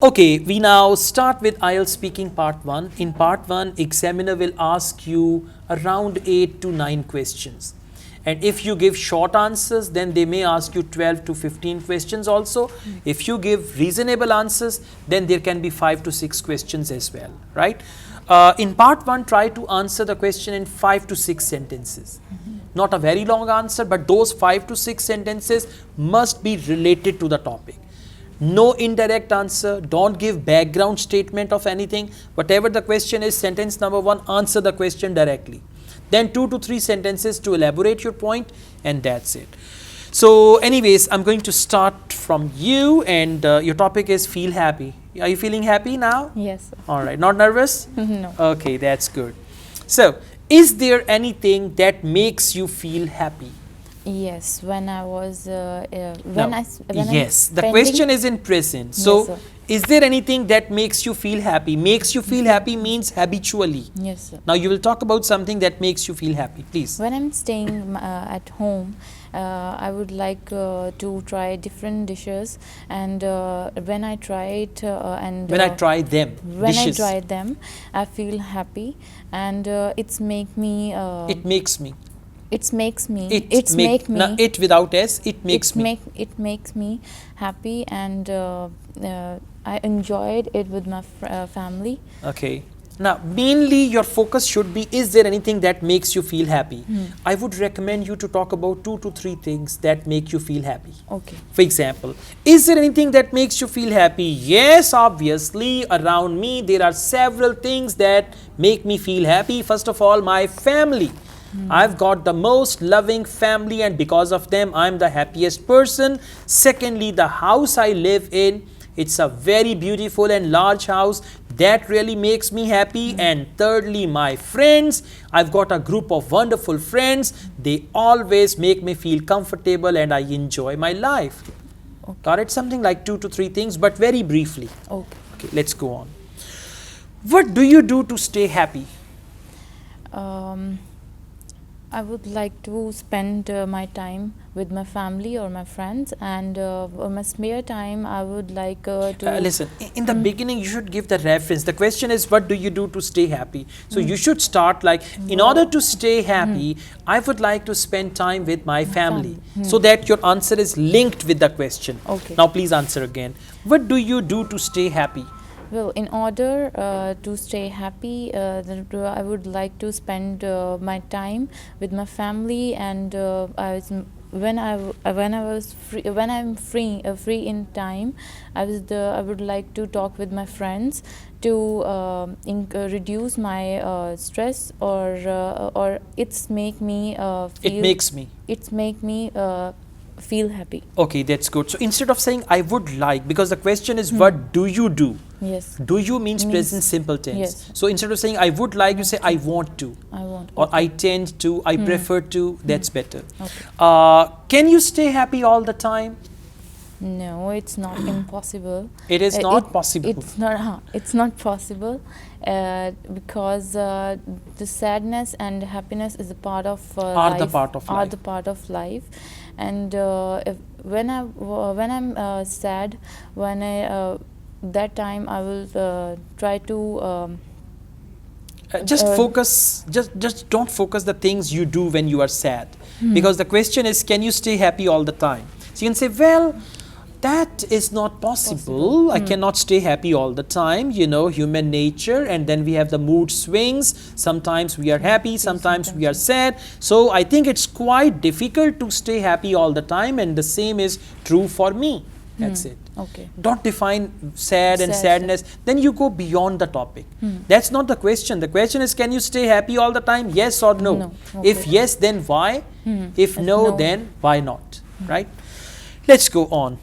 Okay, we now start with Ielts speaking part 1. In part 1, examiner will ask you around 8 to 9 questions. And if you give short answers, then they may ask you 12 to 15 questions also. If you give reasonable answers, then there can be 5 to 6 questions as well, right? In part 1, try to answer the question in 5 to 6 sentences. Not a very long answer, but those 5 to 6 sentences must be related to the topic. No indirect answer, don't give background statement of anything. Whatever the question is, sentence number 1, answer the question directly. Then 2 to 3 sentences to elaborate your point, and that's it. So anyways, I'm going to start from you, and your topic is feel happy. Are you feeling happy now? Yes. All right, not nervous? No. Okay, that's good. So, is there anything that makes you feel happy? Yes, when I was Yes, the question is in present. So, Yes, is there anything that makes you feel happy? Makes you feel happy means habitually. Yes, sir. Now, you will talk about something that makes you feel happy, please. When I'm staying at home, I would like to try different dishes, and when I try it When I try them, when dishes, I try them, I feel happy, and it makes me. it makes me. It makes me. Now, it without S, it makes me. It makes me happy, and I enjoyed it with my family. Okay. Now, mainly your focus should be, is there anything that makes you feel happy? I would recommend you to talk about 2 to 3 things that make you feel happy. Okay. For example, is there anything that makes you feel happy? Yes, obviously, around me there are several things that make me feel happy. First of all, my family. I've got the most loving family, and because of them, I'm the happiest person. Secondly, the house I live in, it's a very beautiful and large house that really makes me happy. And thirdly, my friends. I've got a group of wonderful friends. They always make me feel comfortable and I enjoy my life. Okay. Got it? Something like 2 to 3 things, but very briefly. Okay. Okay, let's go on. What do you do to stay happy? I would like to spend my time with my family or my friends, and on my spare time I would like to listen, in the beginning you should give the reference. The question is, what do you do to stay happy? So you should start like, in order to stay happy, I would like to spend time with my family. So that your answer is linked with the question. Okay. Now please answer again. What do you do to stay happy? Well, in order to stay happy, I would like to spend my time with my family, and when I'm free in time, I would like to talk with my friends to reduce my stress, or it's make me feel happy. Okay, that's good. So instead of saying I would like, because the question is what do you do? Yes. Do you means present simple tense. Yes. So instead of saying I would like, you say I want to. I want. Or I tend to, I prefer to. That's better. Okay. Can you stay happy all the time? No, it's not impossible. It is not possible. It's not possible because the sadness and happiness is a part of life. The part of life. Are the part of life, and when I'm sad, that time I will try to. Just focus. Just don't focus the things you do when you are sad, because the question is, can you stay happy all the time? So you can say, well, that is not possible. I cannot stay happy all the time, human nature, and then we have the mood swings. Sometimes we are happy, sometimes we are sad. So I think it's quite difficult to stay happy all the time, and the same is true for me. That's it. Okay. Don't define sad and sadness. Then you go beyond the topic. That's not the question. The question is, can you stay happy all the time? Yes or no? No. Okay. If yes, then why? If no, then why not? Right? Let's go on.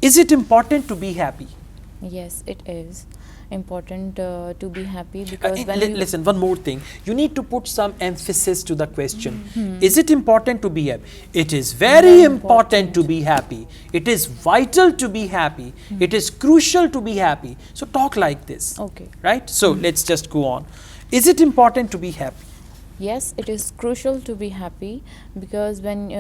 Is it important to be happy? Yes, it is important to be happy, because listen, one more thing. You need to put some emphasis to the question. Is it important to be happy? It is very important to be happy. It is vital to be happy. It is crucial to be happy. So talk like this. Okay. Right? So let's just go on. Is it important to be happy? Yes, it is crucial to be happy, because when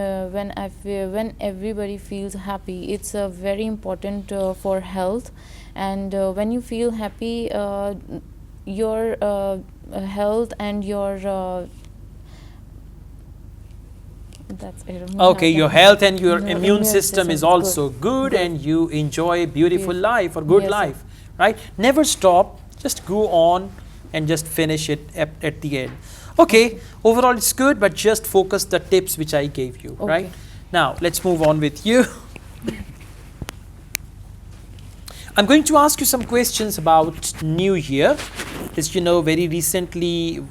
everybody feels happy, it's very important for health, and when you feel happy, your health and your that's I don't know Okay, how your that- health and your No, immune system is also good, Good. and you enjoy a beautiful Yes. life or good Yes, sir. life, right? Never stop, just go on and just finish it at the end. Okay, overall it's good, but just focus the tips which I gave you, right? Okay. Now, let's move on with you. I'm going to ask you some questions about New Year. As you know, very recently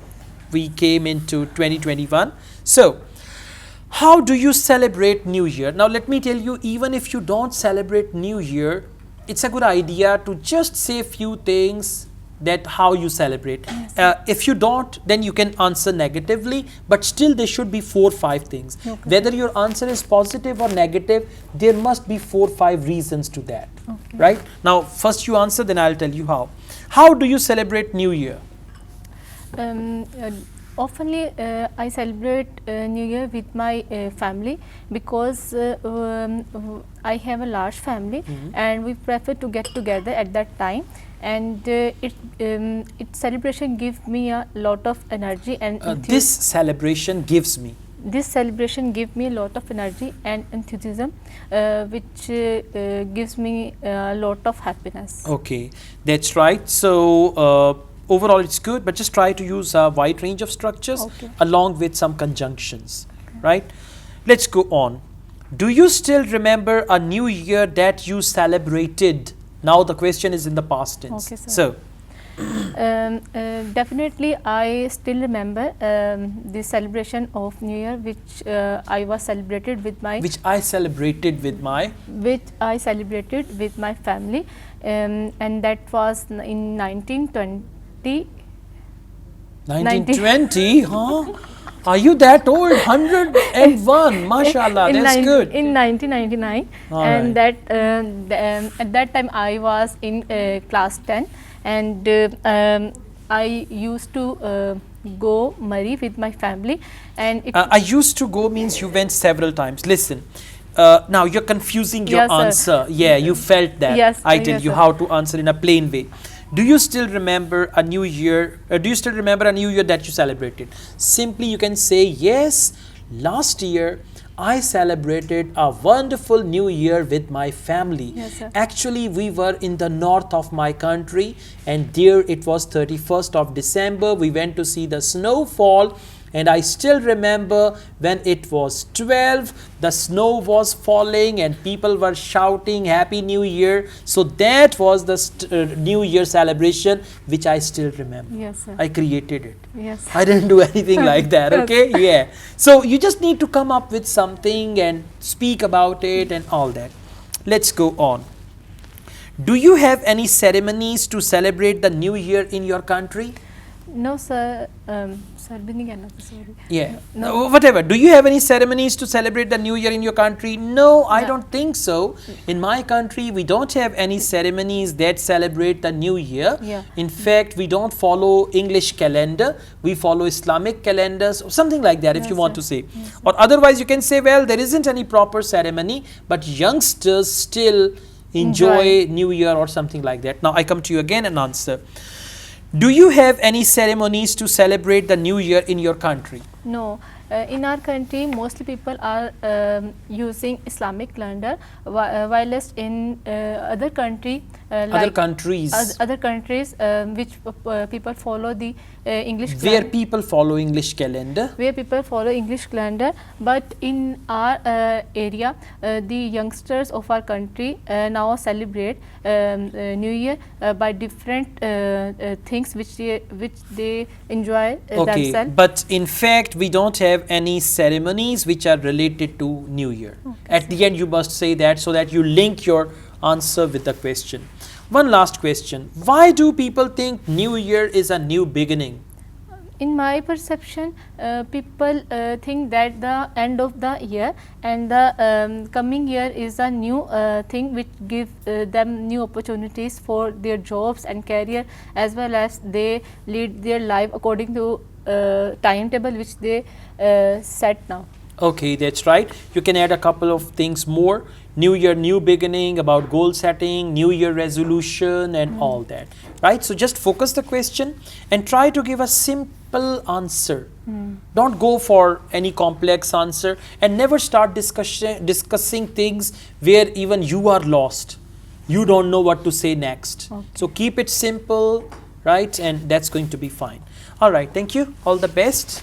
we came into 2021. So, how do you celebrate New Year? Now, let me tell you, even if you don't celebrate New Year, it's a good idea to just say a few things that how you celebrate. If you don't, then you can answer negatively, but still there should be 4 or 5 things. Okay. Whether your answer is positive or negative, there must be 4 or 5 reasons to that, Okay. right? Now, first you answer, then I'll tell you how. How do you celebrate New Year? Oftenly, I celebrate New Year with my family because I have a large family, and we prefer to get together at that time. And it celebration gives me a lot of energy and This celebration gives me. this celebration gives me a lot of energy and enthusiasm, which gives me a lot of happiness. Okay, that's right. So overall it's good, but just try to use a wide range of structures Okay. along with some conjunctions, right? Let's go on. Do you still remember a new year that you celebrated? Now the question is in the past tense. Okay, sir. So, Definitely, I still remember the celebration of New Year, which I was celebrated with my which I celebrated with my family, and that was in 1920. 1920, huh? Are you that old? 101, mashallah, in that's good. In 1999, All and right. that at that time I was in class 10, and I used to go marry with my family, and it I used to go means you went several times. Listen, now you're confusing your Yes, sir. answer. Yeah, you felt that. Yes, I tell yes, you sir. how to answer in a plain way. Do you still remember a new year? Do you still remember a new year that you celebrated? Simply, you can say, yes, last year I celebrated a wonderful new year with my family. Yes, sir. Actually, we were in the north of my country, and there it was 31st of December. We went to see the snowfall, and I still remember when it was 12, the snow was falling and people were shouting Happy New Year. So that was the New Year celebration which I still remember. Yes, sir. I created it. Yes. I didn't do anything like that, okay? Yeah. So you just need to come up with something and speak about it and all that. Let's go on. Do you have any ceremonies to celebrate the new year in your country? No, sir. Sir, sorry. Yeah. No. Whatever. Do you have any ceremonies to celebrate the new year in your country? No, I No. don't think so. In my country, we don't have any ceremonies that celebrate the new year. Yeah. In fact, we don't follow English calendar. We follow Islamic calendars or something like that, if you Yes, want sir. to say. Or otherwise, you can say, well, there isn't any proper ceremony, but youngsters still enjoy New Year or something like that. Now, I come to you again and answer. Do you have any ceremonies to celebrate the new year in your country? No. In our country, mostly people are using Islamic calendar, whilst in other country, Other countries other countries which people follow the English where calendar, people follow English calendar. where people follow English calendar, but in our area, the youngsters of our country now celebrate New Year by different things which they enjoy Okay, themselves. but in fact, we don't have any ceremonies which are related to New Year. At the end, you must say that so that you link your answer with the question. One last question. Why do people think New Year is a new beginning? In my perception, people think that the end of the year and the coming year is a new thing which give them new opportunities for their jobs and career, as well as they lead their life according to timetable which they set now. Okay, that's right. You can add a couple of things more. new year, new beginning, about goal setting, new year resolution and all that, right? So just focus the question and try to give a simple answer. Don't go for any complex answer, and never start discussing things where even you are lost. You don't know what to say next. So keep it simple, right? And that's going to be fine. All right, thank you. All the best.